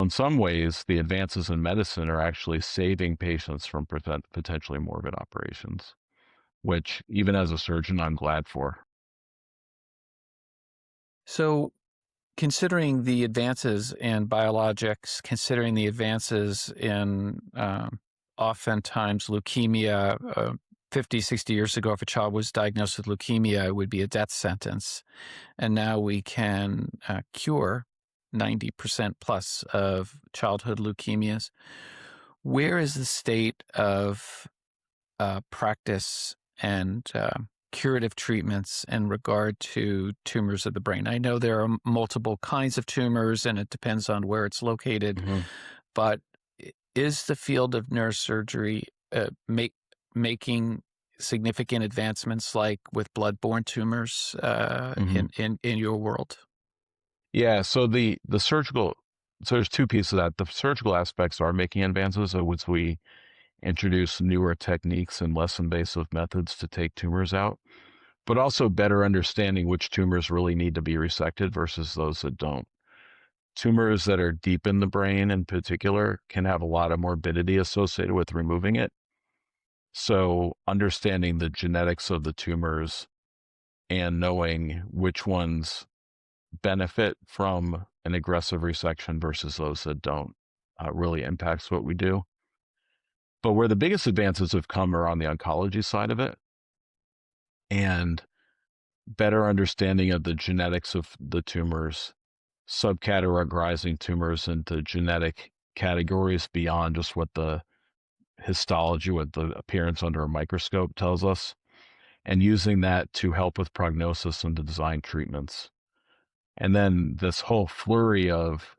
in some ways, the advances in medicine are actually saving patients from potentially morbid operations, which even as a surgeon, I'm glad for. So, considering the advances in biologics, considering the advances in oftentimes leukemia, 50, 60 years ago, if a child was diagnosed with leukemia, it would be a death sentence. And now we can cure 90% plus of childhood leukemias. Where is the state of practice and curative treatments in regard to tumors of the brain? I know there are multiple kinds of tumors and it depends on where it's located, Mhm. but is the field of neurosurgery making significant advancements like with blood-borne tumors Mhm. in your world? Yeah, so the surgical so there's two pieces of that. The surgical aspects are making advances, which we introduce newer techniques and less invasive methods to take tumors out, but also better understanding which tumors really need to be resected versus those that don't. Tumors that are deep in the brain in particular can have a lot of morbidity associated with removing it. So understanding the genetics of the tumors and knowing which ones benefit from an aggressive resection versus those that don't really impacts what we do. But where the biggest advances have come are on the oncology side of it and better understanding of the genetics of the tumors, subcategorizing tumors into genetic categories beyond just what the histology, what the appearance under a microscope tells us, and using that to help with prognosis and to design treatments. And then this whole flurry of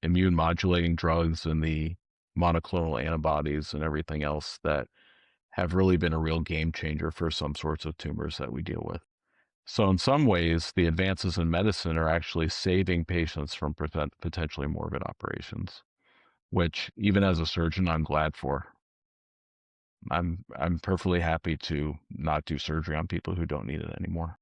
immune modulating drugs and the monoclonal antibodies and everything else that have really been a real game changer for some sorts of tumors that we deal with. So in some ways, the advances in medicine are actually saving patients from potentially morbid operations, which even as a surgeon, I'm glad for. I'm perfectly happy to not do surgery on people who don't need it anymore.